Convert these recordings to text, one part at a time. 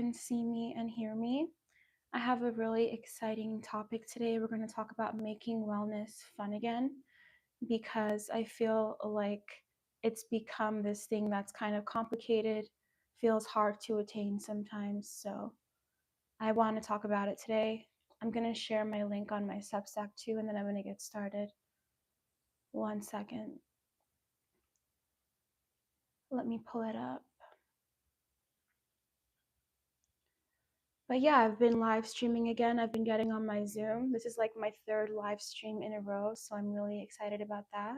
can see me and hear me. I have a really exciting topic today. We're going to talk about making wellness fun again because I feel like it's become this thing that's kind of complicated, feels hard to attain sometimes. So I want to talk about it today. I'm going to share my link on my Substack too, and then I'm going to get started. 1 second. Let me pull it up. But yeah, I've been live streaming again. I've been getting on my Zoom. This is like my third live stream in a row, so I'm really excited about that.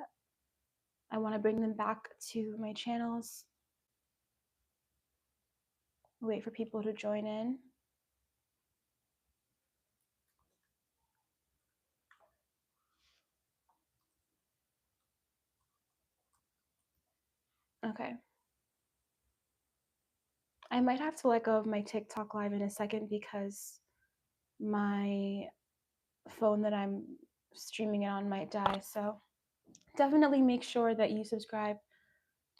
I want to bring them back to my channels. Wait for people to join in. Okay. I might have to let go of my TikTok live in a second because my phone that I'm streaming it on might die. So definitely make sure that you subscribe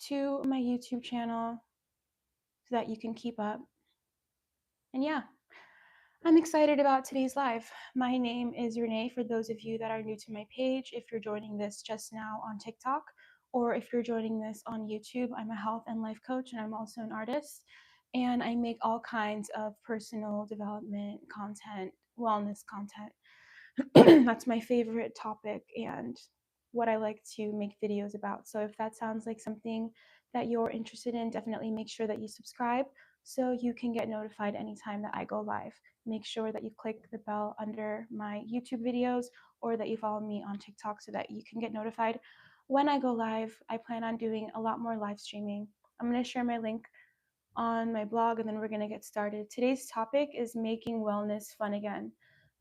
to my YouTube channel so that you can keep up. And yeah, I'm excited about today's live. My name is Renee, for those of you that are new to my page. If you're joining this just now on TikTok, or if you're joining this on YouTube, I'm a health and life coach, and I'm also an artist. And I make all kinds of personal development content, wellness content. That's my favorite topic and what I like to make videos about. So if that sounds like something that you're interested in, definitely make sure that you subscribe so you can get notified anytime that I go live. Make sure that you click the bell under my YouTube videos or that you follow me on TikTok so that you can get notified when I go live. I plan on doing a lot more live streaming. I'm going to share my link on my blog and then we're going to get started. Today's topic is making wellness fun again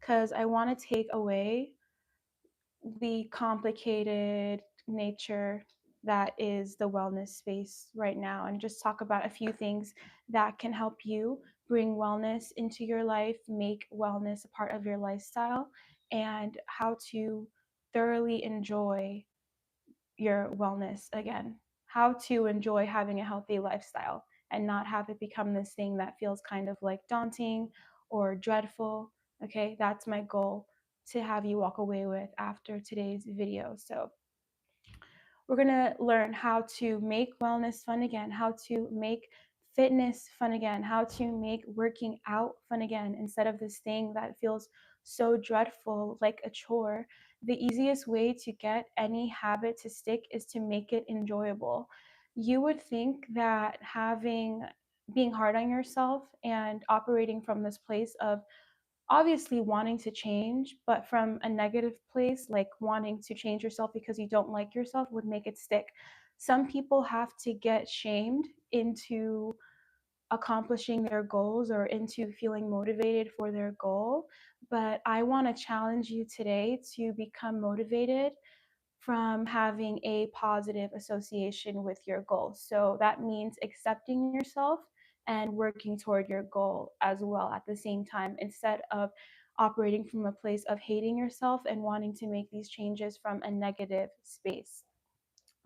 because I want to take away the complicated nature that is the wellness space right now and just talk about a few things that can help you bring wellness into your life, make wellness a part of your lifestyle, and how to thoroughly enjoy your wellness again, how to enjoy having a healthy lifestyle and not have it become this thing that feels kind of like daunting or dreadful. Okay, that's my goal to have you walk away with after today's video. So we're going to learn how to make wellness fun again, how to make fitness fun again, how to make working out fun again instead of this thing that feels so dreadful like a chore. The easiest way to get any habit to stick is to make it enjoyable. You would think that being hard on yourself and operating from this place of obviously wanting to change, but from a negative place, like wanting to change yourself because you don't like yourself, would make it stick. Some people have to get shamed into accomplishing their goals or into feeling motivated for their goal. But I want to challenge you today to become motivated from having a positive association with your goal. So that means accepting yourself and working toward your goal as well at the same time, instead of operating from a place of hating yourself and wanting to make these changes from a negative space.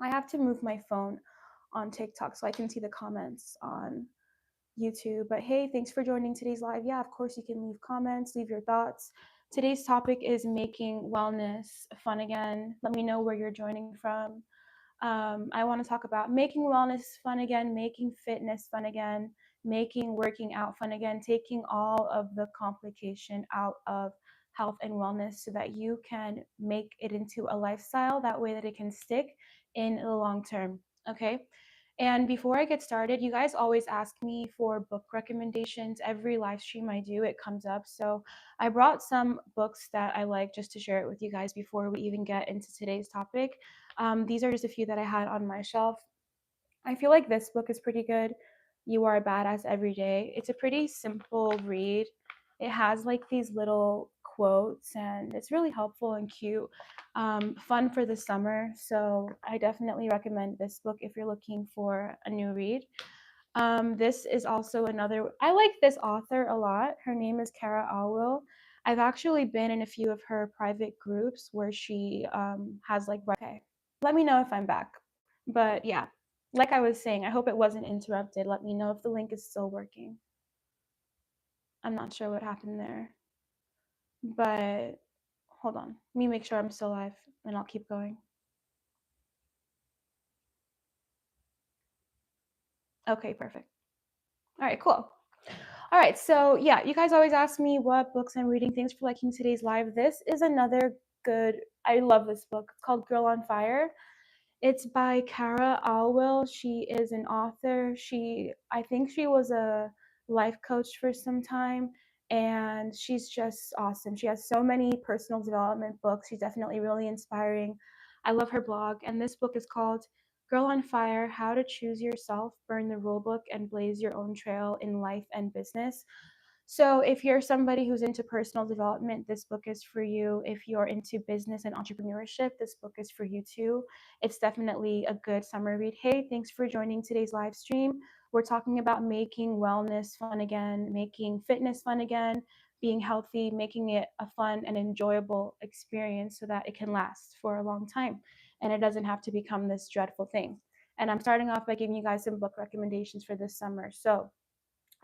I have to move my phone on TikTok so I can see the comments on YouTube. But hey, thanks for joining today's live. Yeah, of course, you can leave comments, leave your thoughts. Today's topic is making wellness fun again. Let me know where you're joining from. I want to talk about making wellness fun again, making fitness fun again, making working out fun again, taking all of the complication out of health and wellness so that you can make it into a lifestyle that way that it can stick in the long term. Okay. And before I get started, you guys always ask me for book recommendations. Every live stream I do, it comes up. So I brought some books that I like just to share it with you guys before we even get into today's topic. These are just a few that I had on my shelf. I feel like this book is pretty good. You Are a Badass Every Day. It's a pretty simple read. It has like these little quotes and it's really helpful and cute. Fun for the summer. So I definitely recommend this book if you're looking for a new read. This is also another, I like this author a lot. Her name is Kara Alwill. I've actually been in a few of her private groups where she has like, okay, let me know if I'm back. But yeah, like I was saying, I hope it wasn't interrupted. Let me know if the link is still working. I'm not sure what happened there. But hold on. Let me make sure I'm still live and I'll keep going. Okay, perfect. All right, cool. All right, so yeah, you guys always ask me what books I'm reading. Thanks for liking today's live. This is another good, I love this book. It's called Girl on Fire. It's by Cara Alwill. She is an author. I think she was a life coach for some time, and she's just awesome. She has so many personal development books. She's definitely really inspiring. I love her blog, and this book is called Girl on Fire: How to Choose Yourself, Burn the Rulebook, and Blaze Your Own Trail in Life and Business. So, if you're somebody who's into personal development, this book is for you. If you're into business and entrepreneurship, this book is for you too. It's definitely a good summer read. Hey, thanks for joining today's live stream. We're talking about making wellness fun again, making fitness fun again, being healthy, making it a fun and enjoyable experience so that it can last for a long time and it doesn't have to become this dreadful thing. And I'm starting off by giving you guys some book recommendations for this summer. So,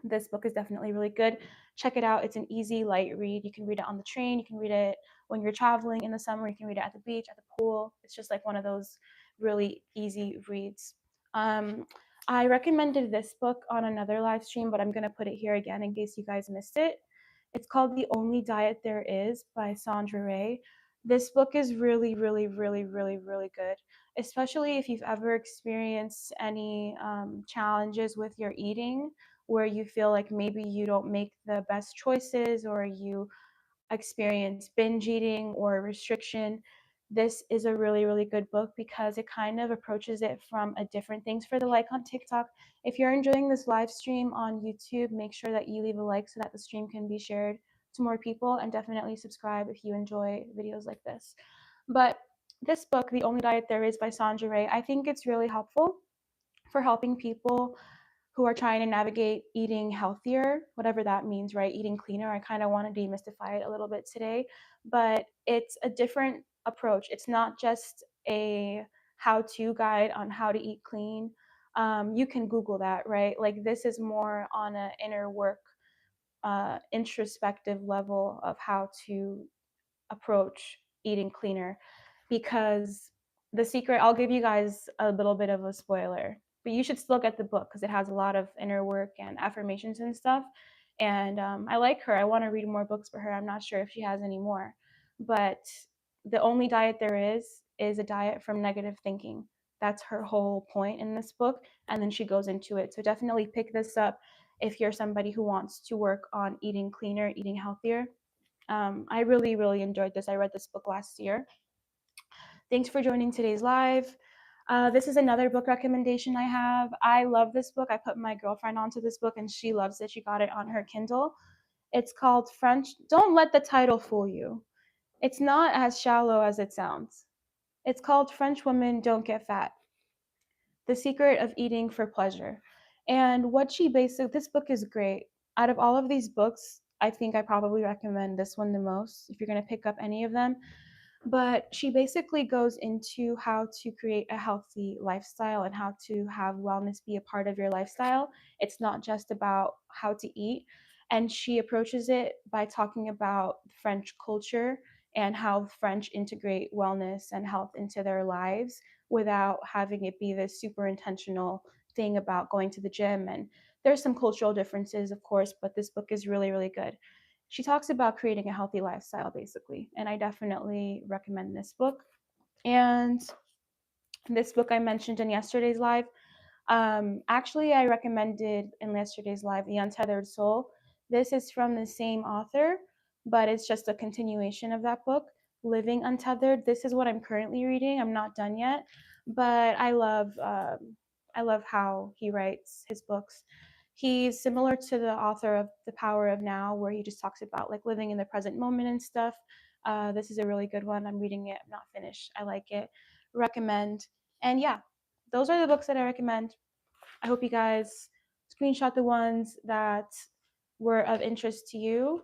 this book is definitely really good. Check it out. It's an easy, light read. You can read it on the train. You can read it when you're traveling in the summer. You can read it at the beach, at the pool. It's just like one of those really easy reads. Um, I recommended this book on another live stream, but I'm going to put it here again in case you guys missed it. It's called The Only Diet There Is by Sandra Ray. This book is really, really, really, really, really good, especially if you've ever experienced any challenges with your eating where you feel like maybe you don't make the best choices or you experience binge eating or restriction. This is a really, really good book because it kind of approaches it from a different things for the like on TikTok. If you're enjoying this live stream on YouTube, make sure that you leave a like so that the stream can be shared to more people, and definitely subscribe if you enjoy videos like this. But this book, The Only Diet There Is by Sandra Ray, I think it's really helpful for helping people who are trying to navigate eating healthier, whatever that means, right? Eating cleaner. I kind of want to demystify it a little bit today, but it's a different approach. It's not just a how to guide on how to eat clean. You can Google that, right? Like this is more on an inner work, introspective level of how to approach eating cleaner, because the secret, I'll give you guys a little bit of a spoiler, but you should still get the book because it has a lot of inner work and affirmations and stuff. And I like her. I want to read more books for her. I'm not sure if she has any more, but The Only Diet There is a diet from negative thinking. That's her whole point in this book. And then she goes into it. So definitely pick this up if you're somebody who wants to work on eating cleaner, eating healthier. I really, really enjoyed this. I read this book last year. Thanks for joining today's live. This is another book recommendation I have. I love this book. I put my girlfriend onto this book and she loves it. She got it on her Kindle. It's called French. Don't let the title fool you. It's not as shallow as it sounds. It's called French Women Don't Get Fat: The Secret of Eating for Pleasure. And what she basically, this book is great. Out of all of these books, I think I probably recommend this one the most if you're going to pick up any of them. But she basically goes into how to create a healthy lifestyle and how to have wellness be a part of your lifestyle. It's not just about how to eat. And she approaches it by talking about French culture and how French integrate wellness and health into their lives without having it be this super intentional thing about going to the gym. And there's some cultural differences, of course, but this book is really, really good. She talks about creating a healthy lifestyle, basically, and I definitely recommend this book. And this book I mentioned in yesterday's live, actually, I recommended in yesterday's live The Untethered Soul. This is from the same author, but it's just a continuation of that book, Living Untethered. This is what I'm currently reading. I'm not done yet, but I love how he writes his books. He's similar to the author of The Power of Now, where he just talks about like living in the present moment and stuff. This is a really good one. I'm reading it. I'm not finished. I like it. Recommend. And yeah, those are the books that I recommend. I hope you guys screenshot the ones that were of interest to you.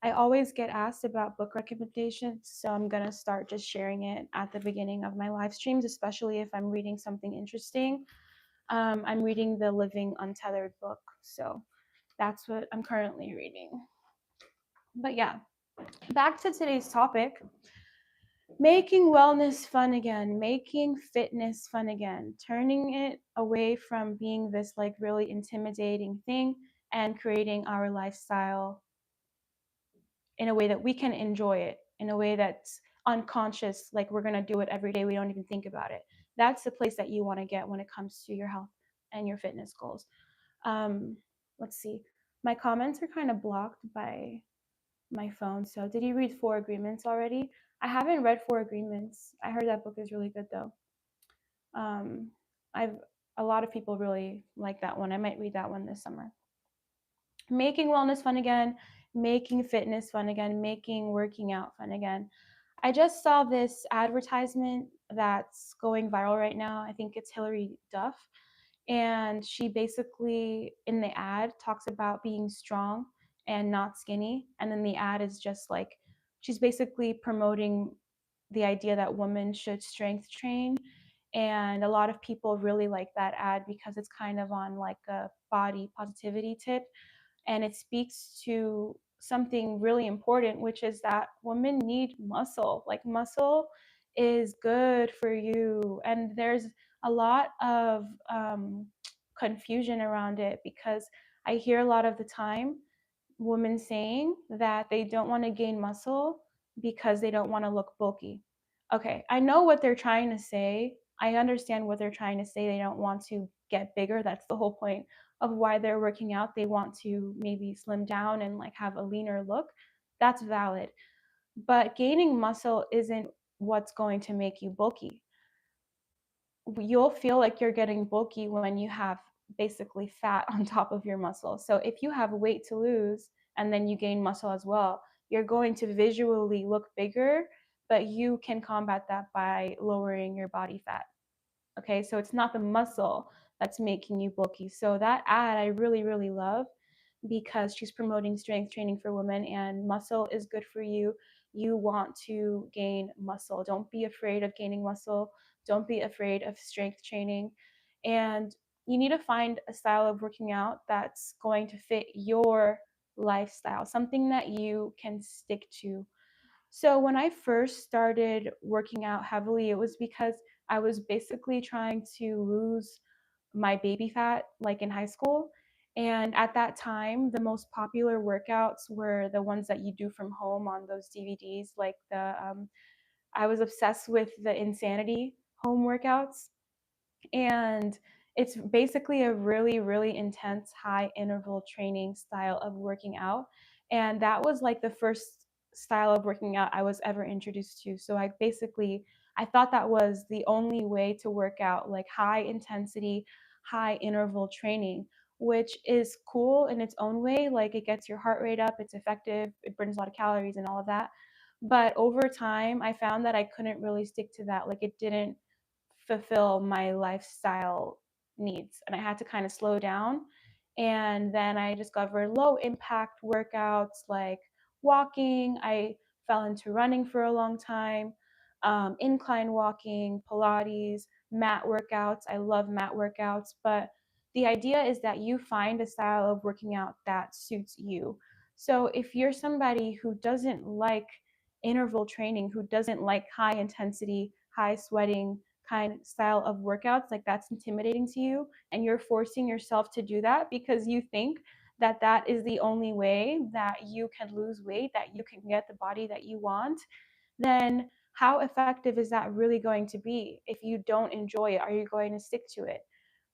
I always get asked about book recommendations, so I'm going to start just sharing it at the beginning of my live streams, especially if I'm reading something interesting. I'm reading the Living Untethered book, so that's what I'm currently reading. But yeah, back to today's topic. Making wellness fun again, making fitness fun again, turning it away from being this like really intimidating thing and creating our lifestyle in a way that we can enjoy it, in a way that's unconscious, like we're going to do it every day, we don't even think about it. That's the place that you want to get when it comes to your health and your fitness goals. um let's see, my comments are kind of blocked by my phone. So did you read Four Agreements already? I haven't read Four Agreements. I heard that book is really good though. um I've A lot of people really like that one. I might read that one this summer. Making wellness fun again, making fitness fun again, making working out fun again. I just saw this advertisement that's going viral right now. I think it's Hillary Duff. And she basically, in the ad, talks about being strong and not skinny. And then the ad is just like, she's basically promoting the idea that women should strength train. And a lot of people really like that ad because it's kind of on like a body positivity tip, and it speaks to something really important, which is that women need muscle. Like, muscle is good for you. And there's a lot of confusion around it, because I hear a lot of the time women saying that they don't want to gain muscle because they don't want to look bulky. Okay, I know what they're trying to say. I understand what they're trying to say. They don't want to get bigger. That's the whole point of why they're working out. They want to maybe slim down and like have a leaner look. That's valid. But gaining muscle isn't what's going to make you bulky. You'll feel like you're getting bulky when you have basically fat on top of your muscle. So if you have weight to lose and then you gain muscle as well, you're going to visually look bigger, but you can combat that by lowering your body fat. Okay, so it's not the muscle that's making you bulky. So that ad I really, really love, because she's promoting strength training for women, and muscle is good for you. You want to gain muscle. Don't be afraid of gaining muscle. Don't be afraid of strength training. And you need to find a style of working out that's going to fit your lifestyle, something that you can stick to. So when I first started working out heavily, it was because I was basically trying to lose my baby fat like in high school. And at that time, the most popular workouts were the ones that you do from home on those DVDs. Like I was obsessed with the Insanity home workouts, and it's basically a really, really intense high interval training style of working out. And that was like the first style of working out I was ever introduced to. So I thought that was the only way to work out, like high intensity, high interval training, which is cool in its own way. Like, it gets your heart rate up, it's effective, it burns a lot of calories and all of that. But over time, I found that I couldn't really stick to that. Like, it didn't fulfill my lifestyle needs, and I had to kind of slow down. And then I discovered low impact workouts like walking. I fell into running for a long time, incline walking, Pilates, mat workouts. I love mat workouts. But the idea is that you find a style of working out that suits you. So if you're somebody who doesn't like interval training, who doesn't like high intensity, high sweating kind of style of workouts, like that's intimidating to you, and you're forcing yourself to do that because you think that that is the only way that you can lose weight, that you can get the body that you want, then how effective is that really going to be? If you don't enjoy it, are you going to stick to it?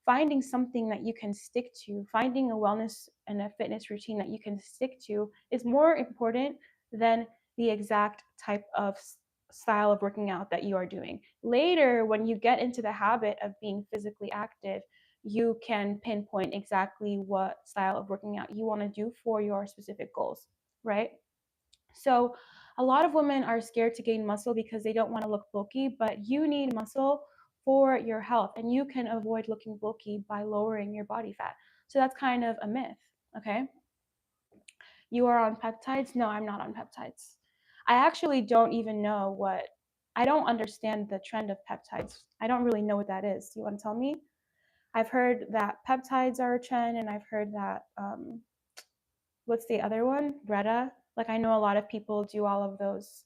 Finding something that you can stick to, finding a wellness and a fitness routine that you can stick to, is more important than the exact type of style of working out that you are doing. Later, when you get into the habit of being physically active, you can pinpoint exactly what style of working out you want to do for your specific goals, right? So a lot of women are scared to gain muscle because they don't want to look bulky, but you need muscle for your health, and you can avoid looking bulky by lowering your body fat. So that's kind of a myth, okay? You are on peptides? No, I'm not on peptides. I actually don't even know I don't understand the trend of peptides. I don't really know what that is. You want to tell me? I've heard that peptides are a trend, and I've heard that, what's the other one? Bretta? Like I know a lot of people do all of those.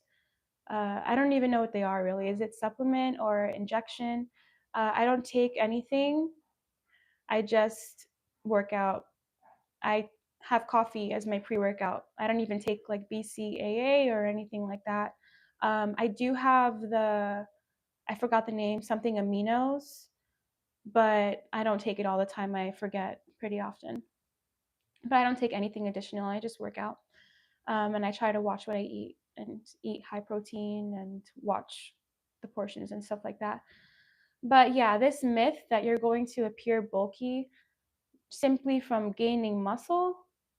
I don't even know what they are really. Is it supplement or injection? I don't take anything. I just work out. I have coffee as my pre-workout. I don't even take like BCAA or anything like that. I do have I forgot the name, something aminos, but I don't take it all the time. I forget pretty often. But I don't take anything additional. I just work out. And I try to watch what I eat and eat high protein and watch the portions and stuff like that. But yeah, this myth that you're going to appear bulky simply from gaining muscle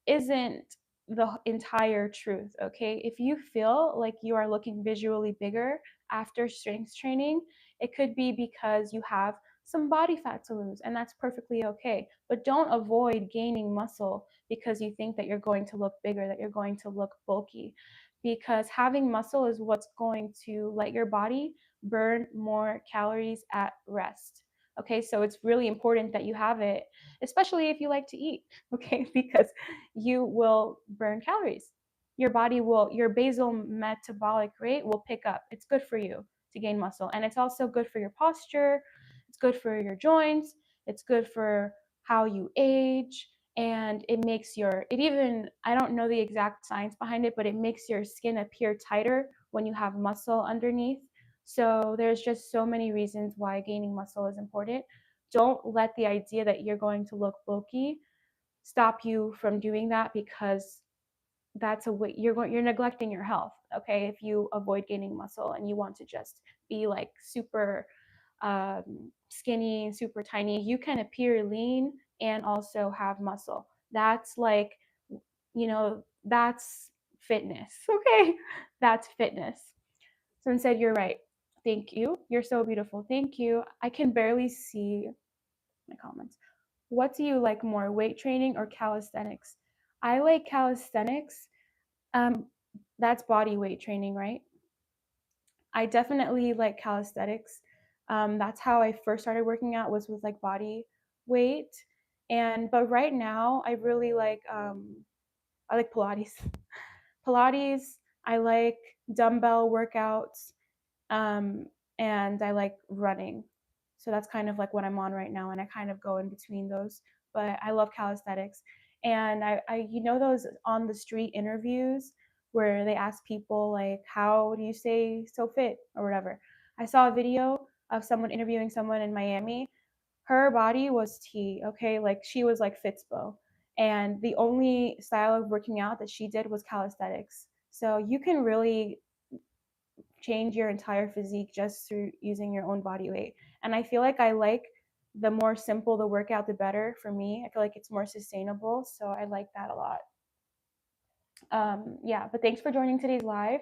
isn't the entire truth, okay? If you feel like you are looking visually bigger after strength training, it could be because you have some body fat to lose, and that's perfectly okay. But don't avoid gaining muscle because you think that you're going to look bigger, that you're going to look bulky, because having muscle is what's going to let your body burn more calories at rest. Okay, so it's really important that you have it, especially if you like to eat, okay, because you will burn calories. Your basal metabolic rate will pick up. It's good for you to gain muscle. And it's also good for your posture. It's good for your joints. It's good for how you age. And I don't know the exact science behind it, but it makes your skin appear tighter when you have muscle underneath. So there's just so many reasons why gaining muscle is important. Don't let the idea that you're going to look bulky stop you from doing that, because that's a way you're neglecting your health. Okay, if you avoid gaining muscle and you want to just be like super skinny, super tiny, you can appear lean and also have muscle. That's like, that's fitness. Okay, that's fitness. Someone said, "You're right. Thank you. You're so beautiful. Thank you. I can barely see my comments. What do you like more, weight training or calisthenics?" I like calisthenics. Um, that's body weight training, right? I definitely like calisthenics. That's how I first started working out, was with like body weight. But right now I really like I like Pilates. Pilates, I like dumbbell workouts, um, and I like running. So that's kind of like what I'm on right now, and I kind of go in between those. But I love calisthenics, and those on the street interviews where they ask people like, "How do you stay so fit?" or whatever. I saw a video of someone interviewing someone in Miami. Her body was T, okay, like she was like Fitspo, and the only style of working out that she did was calisthenics. So you can really change your entire physique just through using your own body weight. And I feel like I like the more simple the workout, the better for me. I feel like it's more sustainable. So I like that a lot. Yeah, but thanks for joining today's live.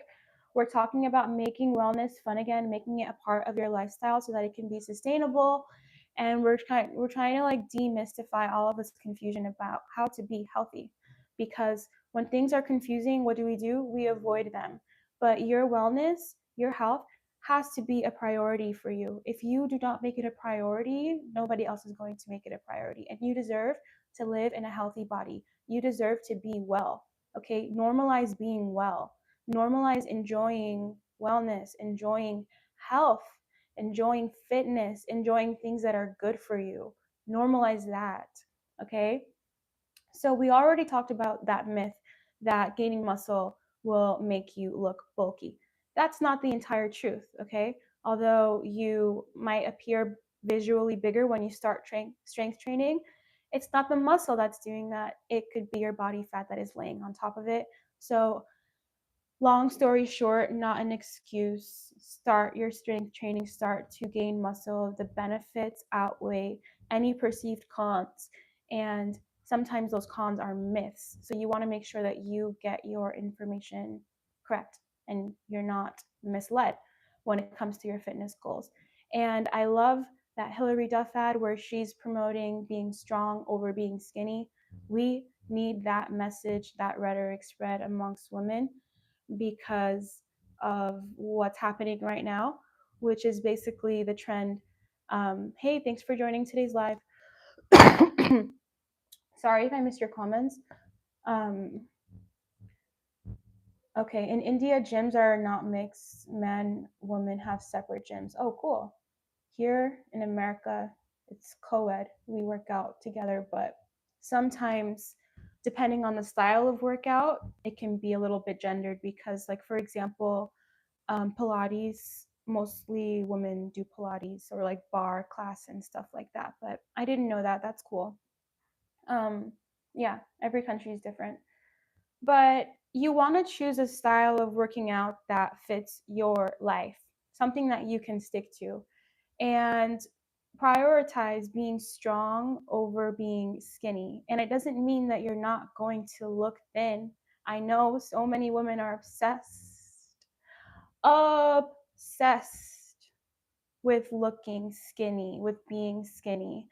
We're talking about making wellness fun again, making it a part of your lifestyle so that it can be sustainable. And we're trying to like demystify all of this confusion about how to be healthy. Because when things are confusing, what do? We avoid them. But your wellness, your health has to be a priority for you. If you do not make it a priority, nobody else is going to make it a priority. And you deserve to live in a healthy body. You deserve to be well. Okay, normalize being well, normalize enjoying wellness, enjoying health, enjoying fitness, enjoying things that are good for you. Normalize that. Okay, so we already talked about that myth that gaining muscle will make you look bulky. That's not the entire truth. Okay, although you might appear visually bigger when you start strength training, it's not the muscle that's doing that. It could be your body fat that is laying on top of it. So long story short, not an excuse. Start your strength training, start to gain muscle. The benefits outweigh any perceived cons. And sometimes those cons are myths. So you want to make sure that you get your information correct and you're not misled when it comes to your fitness goals. And I love that Hillary Duff ad where she's promoting being strong over being skinny. We need that message, that rhetoric spread amongst women because of what's happening right now, which is basically the trend. Hey, thanks for joining today's live. Sorry if I missed your comments. Um, Okay, in India, gyms are not mixed. Men, women have separate gyms. Oh, cool. Here in America, it's co-ed. We work out together, but sometimes, depending on the style of workout, it can be a little bit gendered because, like, for example, Pilates, mostly women do Pilates or like bar class and stuff like that. But I didn't know that. That's cool. Yeah, every country is different. But you want to choose a style of working out that fits your life, something that you can stick to, and prioritize being strong over being skinny. And it doesn't mean that you're not going to look thin. I know so many women are obsessed with looking skinny, with being skinny.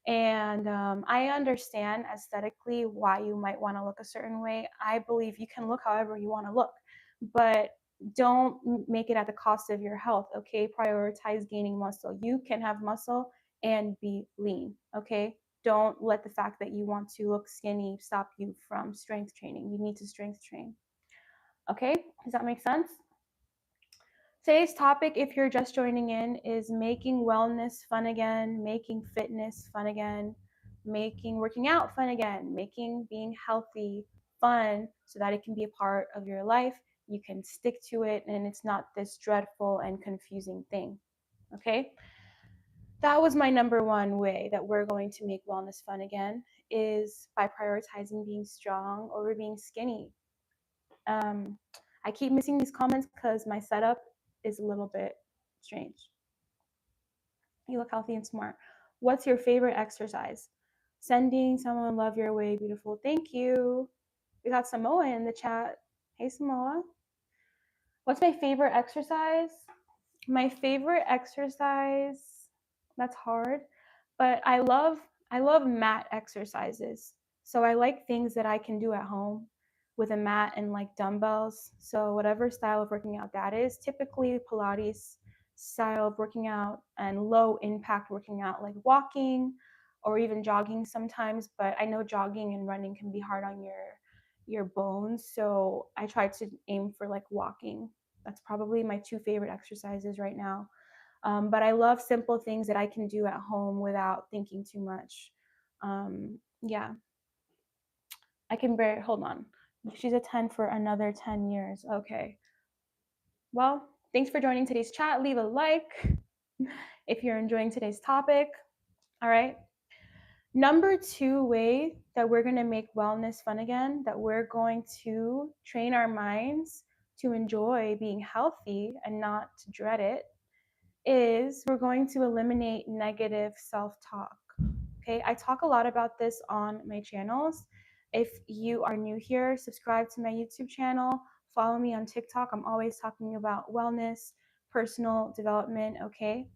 And I understand aesthetically why you might want to look a certain way. I believe you can look however you want to look, but don't make it at the cost of your health, okay? Prioritize gaining muscle. You can have muscle and be lean, okay? Don't let the fact that you want to look skinny stop you from strength training. You need to strength train, okay? Does that make sense? Today's topic, if you're just joining in, is making wellness fun again, making fitness fun again, making working out fun again, making being healthy fun so that it can be a part of your life. You can stick to it and it's not this dreadful and confusing thing. Okay? That was my number one way that we're going to make wellness fun again is by prioritizing being strong over being skinny. Um, I keep missing these comments because my setup is a little bit strange. You look healthy and smart. What's your favorite exercise? Sending someone love your way, beautiful. Thank you. We got Samoa in the chat. Hey, Samoa. What's my favorite exercise? My favorite exercise, that's hard, but I love mat exercises. So I like things that I can do at home with a mat and like dumbbells. So whatever style of working out that is, typically Pilates style of working out and low impact working out like walking or even jogging sometimes, but I know jogging and running can be hard on your bones, so I try to aim for like walking. That's probably my two favorite exercises right now. But I love simple things that I can do at home without thinking too much. Yeah, I can bear, hold on. She's a 10 for another 10 years. Okay. Well, thanks for joining today's chat. Leave a like if you're enjoying today's topic. All right. Number two way that we're going to make wellness fun again, that we're going to train our minds to enjoy being healthy and not to dread it, is we're going to eliminate negative self-talk. Okay, I talk a lot about this on my channels. If you are new here, subscribe to my YouTube channel, follow me on TikTok. I'm always talking about wellness, personal development, okay?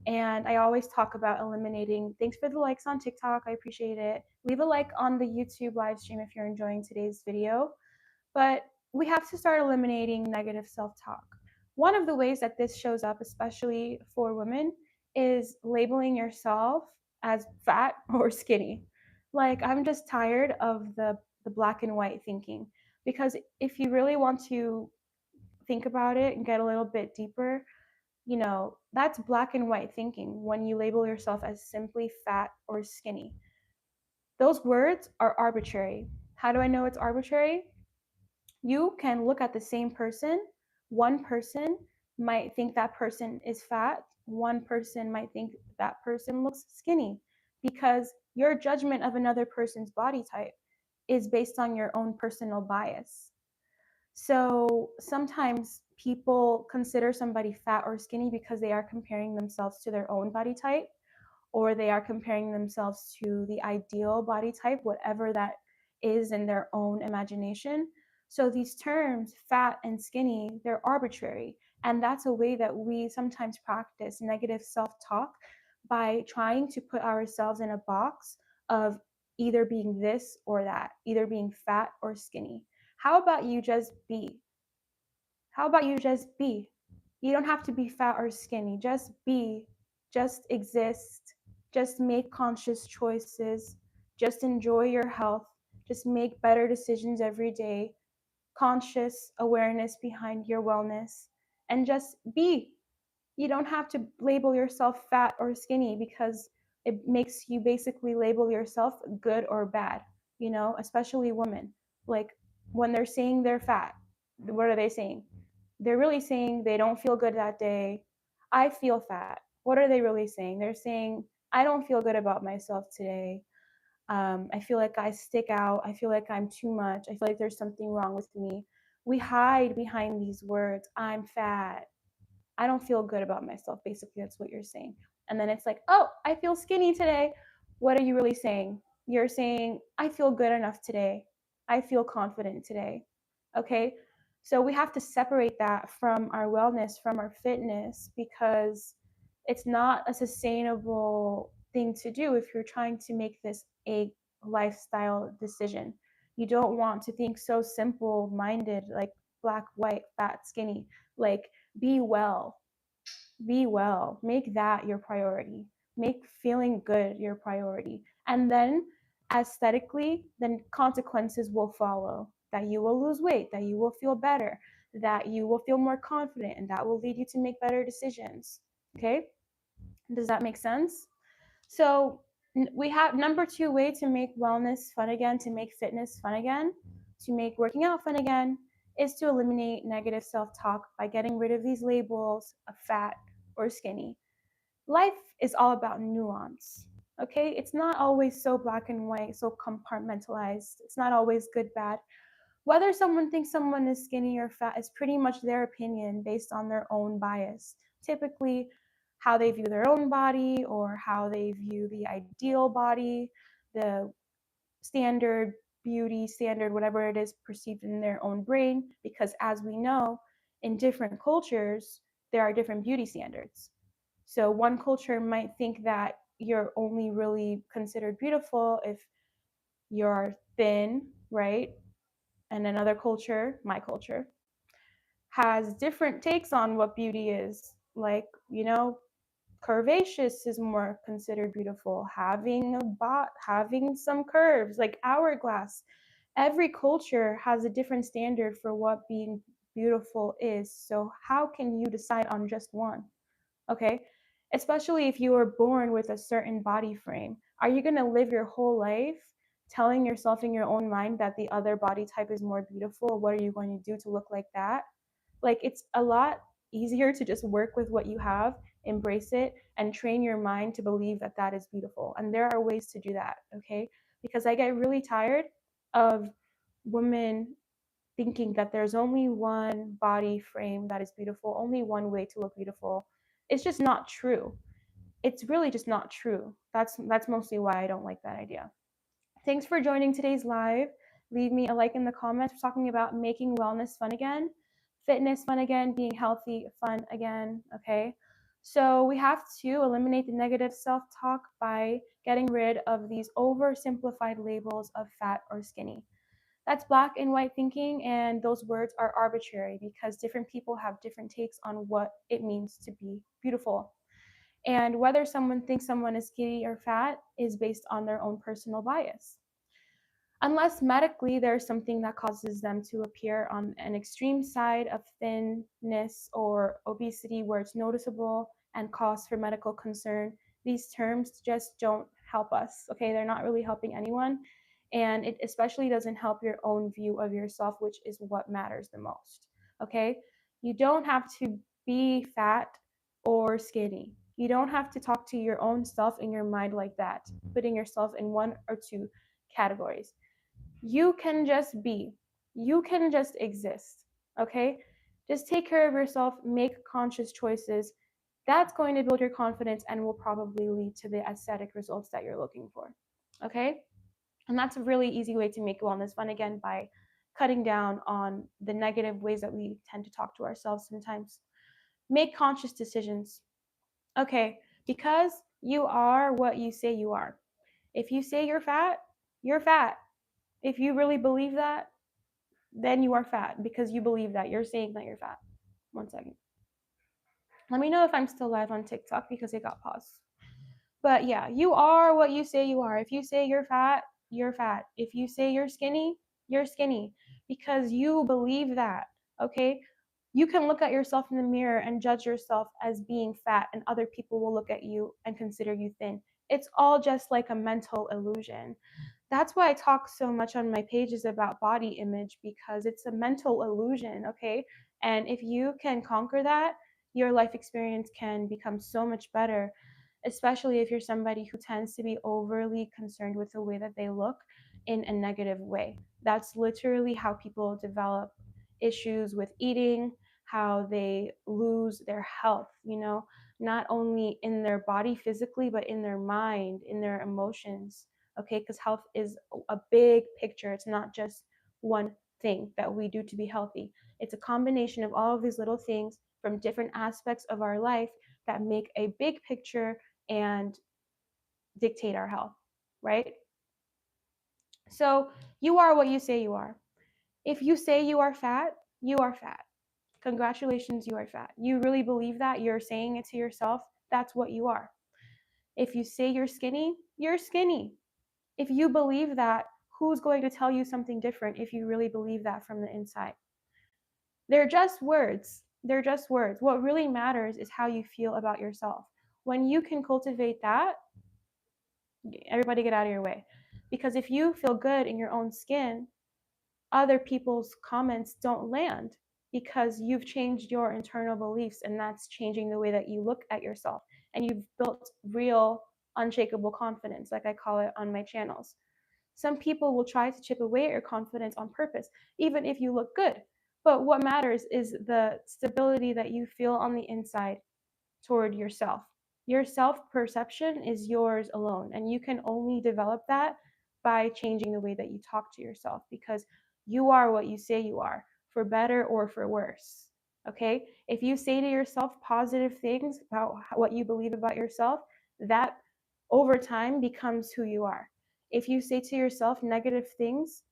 And I always talk about eliminating, thanks for the likes on TikTok, I appreciate it. Leave a like on the YouTube live stream if you're enjoying today's video. But we have to start eliminating negative self-talk. One of the ways that this shows up, especially for women, is labeling yourself as fat or skinny. Like, I'm just tired of the black and white thinking. Because if you really want to think about it and get a little bit deeper, that's black and white thinking when you label yourself as simply fat or skinny. Those words are arbitrary. How do I know it's arbitrary? You can look at the same person. One person might think that person is fat. One person might think that person looks skinny because your judgment of another person's body type is based on your own personal bias. So sometimes people consider somebody fat or skinny because they are comparing themselves to their own body type, or they are comparing themselves to the ideal body type, whatever that is in their own imagination. So these terms, fat and skinny, they're arbitrary. And that's a way that we sometimes practice negative self-talk by trying to put ourselves in a box of either being this or that, either being fat or skinny. How about you just be? How about you just be? You don't have to be fat or skinny. Just be, just exist, just make conscious choices, just enjoy your health, just make better decisions every day. conscious awareness behind your wellness and just be. You don't have to label yourself fat or skinny because it makes you basically label yourself good or bad, especially women. Like when they're saying they're fat, what are they saying? They're really saying they don't feel good that day. I feel fat. What are they really saying? They're saying, I don't feel good about myself today. I feel like I stick out. I feel like I'm too much. I feel like there's something wrong with me. We hide behind these words. I'm fat. I don't feel good about myself. Basically, that's what you're saying. And then it's like, oh, I feel skinny today. What are you really saying? You're saying, I feel good enough today. I feel confident today. Okay. So we have to separate that from our wellness, from our fitness, because it's not a sustainable thing to do if you're trying to make this a lifestyle decision. You don't want to think so simple minded, like black, white, fat, skinny. Like, be well. Be well. Make that your priority. Make feeling good your priority. And then aesthetically, then consequences will follow. That you will lose weight, that you will feel better, that you will feel more confident, and that will lead you to make better decisions. Okay? Does that make sense? So we have number 2 way to make wellness fun again, to make fitness fun again, to make working out fun again, is to eliminate negative self-talk by getting rid of these labels of fat or skinny. Life is all about nuance. Okay? It's not always so black and white, so compartmentalized. It's not always good, bad. Whether someone thinks someone is skinny or fat is pretty much their opinion based on their own bias. Typically, how they view their own body or how they view the ideal body, the standard beauty standard, whatever it is perceived in their own brain. Because as we know, in different cultures, there are different beauty standards. So one culture might think that you're only really considered beautiful if you're thin, right? And another culture, my culture, has different takes on what beauty is. Like, curvaceous is more considered beautiful. Having some curves, like hourglass. Every culture has a different standard for what being beautiful is. So how can you decide on just one? Okay? Especially if you were born with a certain body frame. Are you going to live your whole life telling yourself in your own mind that the other body type is more beautiful? What are you going to do to look like that? Like, it's a lot easier to just work with what you have, embrace it, and train your mind to believe that that is beautiful. And there are ways to do that, okay? Because I get really tired of women thinking that there's only one body frame that is beautiful, only one way to look beautiful. It's just not true. It's really just not true. That's mostly why I don't like that idea. Thanks for joining today's live. Leave me a like in the comments. We're talking about making wellness fun again, fitness fun again, being healthy fun again, okay? So we have to eliminate the negative self-talk by getting rid of these oversimplified labels of fat or skinny. That's black and white thinking, and those words are arbitrary because different people have different takes on what it means to be beautiful. And whether someone thinks someone is skinny or fat is based on their own personal bias. Unless medically there's something that causes them to appear on an extreme side of thinness or obesity where it's noticeable and cause for medical concern, these terms just don't help us, okay? They're not really helping anyone. And it especially doesn't help your own view of yourself, which is what matters the most, okay? You don't have to be fat or skinny. You don't have to talk to your own self in your mind like that, putting yourself in one or two categories. You can just be. You can just exist. Okay? Just take care of yourself, make conscious choices. That's going to build your confidence and will probably lead to the aesthetic results that you're looking for. Okay? And that's a really easy way to make wellness fun again, by cutting down on the negative ways that we tend to talk to ourselves sometimes. Make conscious decisions. Okay, because you are what you say you are. If you say you're fat, you're fat. If you really believe that, then you are fat because you believe that. You're saying that you're fat. 1 second. Let me know if I'm still live on TikTok because it got paused. But yeah, you are what you say you are. If you say you're fat, you're fat. If you say you're skinny, you're skinny. because you believe that, okay? You can look at yourself in the mirror and judge yourself as being fat, and other people will look at you and consider you thin. It's all just like a mental illusion. That's why I talk so much on my pages about body image, because it's a mental illusion, okay? And if you can conquer that, your life experience can become so much better, especially if you're somebody who tends to be overly concerned with the way that they look in a negative way. That's literally how people develop issues with eating, how they lose their health, not only in their body physically, but in their mind, in their emotions, okay? Because health is a big picture. It's not just one thing that we do to be healthy. It's a combination of all of these little things from different aspects of our life that make a big picture and dictate our health, right? So you are what you say you are. If you say you are fat, you are fat. Congratulations, you are fat. You really believe that, you're saying it to yourself, that's what you are. If you say you're skinny, you're skinny. If you believe that, who's going to tell you something different if you really believe that from the inside? They're just words. They're just words. What really matters is how you feel about yourself. When you can cultivate that, everybody get out of your way. Because if you feel good in your own skin, other people's comments don't land, because you've changed your internal beliefs, and that's changing the way that you look at yourself. And you've built real, unshakable confidence, like I call it on my channels. Some people will try to chip away at your confidence on purpose, even if you look good. But what matters is the stability that you feel on the inside toward yourself. Your self-perception is yours alone, and you can only develop that by changing the way that you talk to yourself, because you are what you say you are, for better or for worse. Okay? If you say to yourself positive things about what you believe about yourself, that over time becomes who you are. If you say to yourself negative things,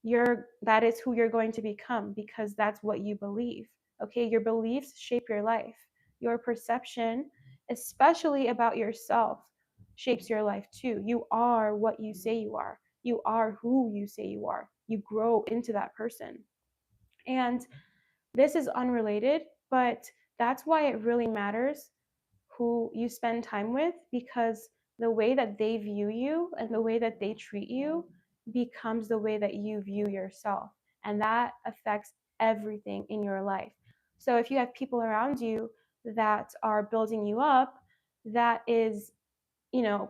that is who you're going to become, because that's what you believe. Okay? Your beliefs shape your life. Your perception, especially about yourself, shapes your life too. You are what you say you are. You are who you say you are. You grow into that person. And this is unrelated, but that's why it really matters who you spend time with, because the way that they view you and the way that they treat you becomes the way that you view yourself. And that affects everything in your life. So if you have people around you that are building you up, that is,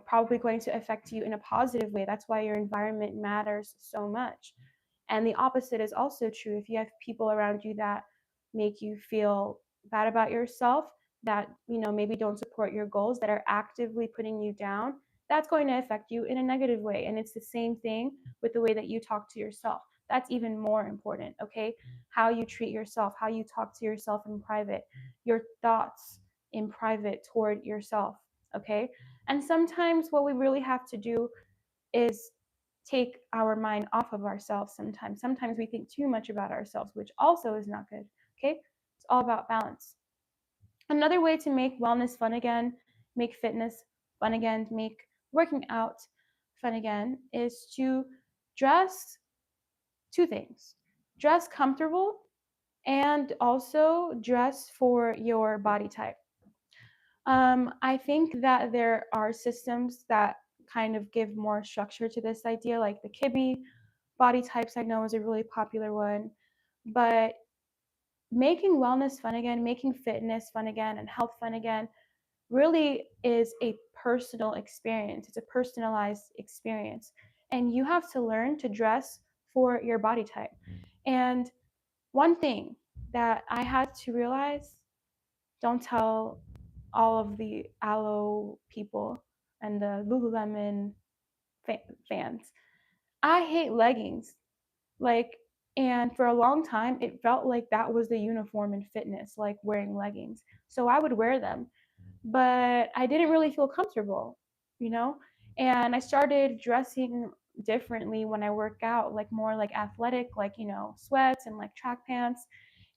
probably going to affect you in a positive way. That's why your environment matters so much. And the opposite is also true. If you have people around you that make you feel bad about yourself, that, maybe don't support your goals, that are actively putting you down, that's going to affect you in a negative way. And it's the same thing with the way that you talk to yourself. That's even more important, okay? How you treat yourself, how you talk to yourself in private, your thoughts in private toward yourself, okay? And sometimes what we really have to do is take our mind off of ourselves sometimes. Sometimes we think too much about ourselves, which also is not good, okay? It's all about balance. Another way to make wellness fun again, make fitness fun again, make working out fun again, is to dress two things. Dress comfortable and also dress for your body type. I think that there are systems that kind of give more structure to this idea, like the Kibbe body types, I know, is a really popular one. But making wellness fun again, making fitness fun again, and health fun again really is a personal experience. It's a personalized experience. And you have to learn to dress for your body type. And one thing that I had to realize, don't tell all of the Aloe people and the Lululemon fans. I hate leggings. Like, and for a long time, it felt like that was the uniform in fitness, like wearing leggings. So I would wear them, but I didn't really feel comfortable, you know? And I started dressing differently when I work out, like more like athletic, like, sweats and like track pants.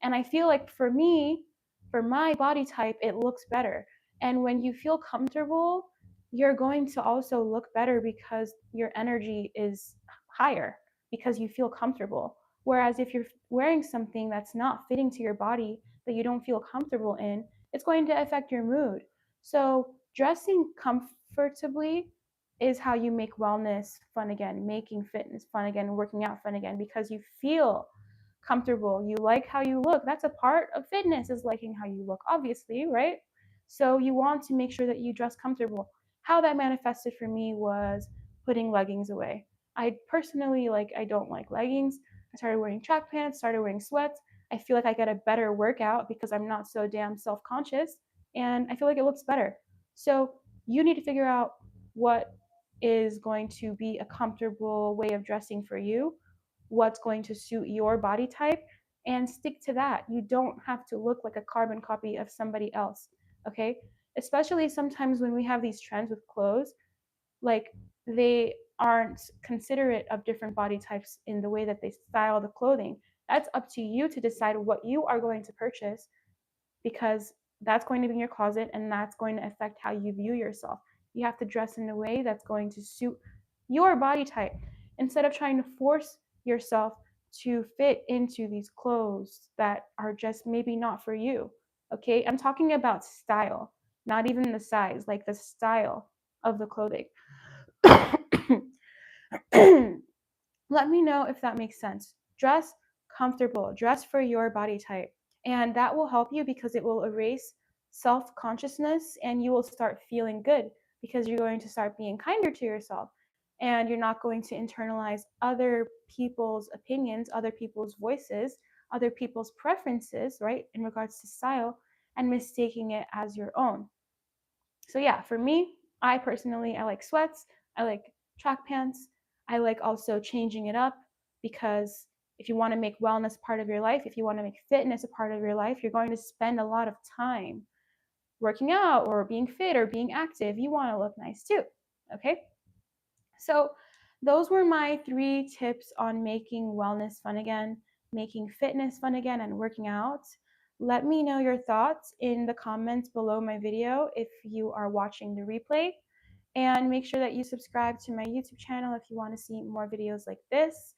And I feel like for me, for my body type, it looks better. And when you feel comfortable, you're going to also look better because your energy is higher, because you feel comfortable. Whereas if you're wearing something that's not fitting to your body, that you don't feel comfortable in, it's going to affect your mood. So dressing comfortably is how you make wellness fun again, making fitness fun again, working out fun again, because you feel comfortable. You like how you look. That's a part of fitness, is liking how you look, obviously, right? So you want to make sure that you dress comfortable. How that manifested for me was putting leggings away. I personally, I don't like leggings. I started wearing track pants, started wearing sweats. I feel like I get a better workout because I'm not so damn self-conscious, and I feel like it looks better. So you need to figure out what is going to be a comfortable way of dressing for you, what's going to suit your body type, and stick to that. You don't have to look like a carbon copy of somebody else, okay? Especially sometimes when we have these trends with clothes, like they aren't considerate of different body types in the way that they style the clothing. That's up to you to decide what you are going to purchase, because that's going to be in your closet and that's going to affect how you view yourself. You have to dress in a way that's going to suit your body type instead of trying to force yourself to fit into these clothes that are just maybe not for you. Okay, I'm talking about style, not even the size, like the style of the clothing. Let me know if that makes sense. Dress comfortable, dress for your body type. And that will help you because it will erase self consciousness and you will start feeling good because you're going to start being kinder to yourself. And you're not going to internalize other people's opinions, other people's voices, other people's preferences, right, in regards to style, and mistaking it as your own. So yeah, for me, I personally, I like sweats, I like track pants, I like also changing it up, because if you want to make wellness part of your life, if you want to make fitness a part of your life, you're going to spend a lot of time working out or being fit or being active. You want to look nice too, okay? So those were my 3 tips on making wellness fun again, making fitness fun again, and working out. Let me know your thoughts in the comments below my video if you are watching the replay. And make sure that you subscribe to my YouTube channel if you want to see more videos like this.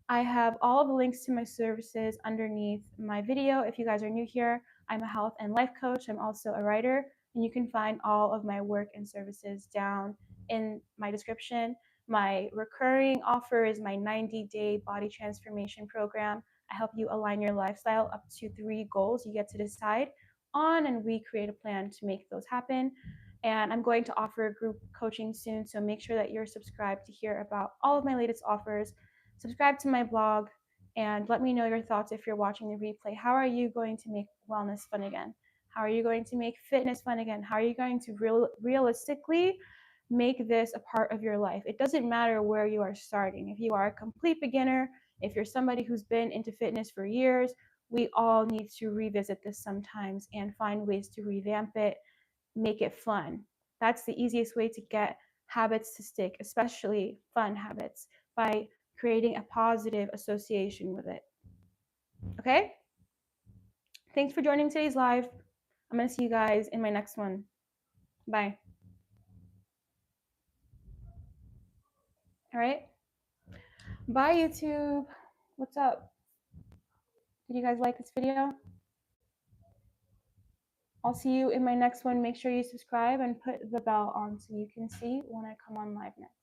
I have all of the links to my services underneath my video. If you guys are new here, I'm a health and life coach. I'm also a writer, and you can find all of my work and services down in my description. My recurring offer is my 90-day body transformation program. I help you align your lifestyle up to 3 goals you get to decide on, and we create a plan to make those happen. And I'm going to offer group coaching soon, so make sure that you're subscribed to hear about all of my latest offers. Subscribe to my blog and let me know your thoughts if you're watching the replay. How are you going to make wellness fun again? How are you going to make fitness fun again? How are you going to realistically make this a part of your life? It doesn't matter where you are starting. If you are a complete beginner, if you're somebody who's been into fitness for years, we all need to revisit this sometimes and find ways to revamp it, make it fun. That's the easiest way to get habits to stick, especially fun habits, by creating a positive association with it. Okay? Thanks for joining today's live. I'm going to see you guys in my next one. Bye. All right? Bye, YouTube. What's up? Did you guys like this video? I'll see you in my next one. Make sure you subscribe and put the bell on so you can see when I come on live next.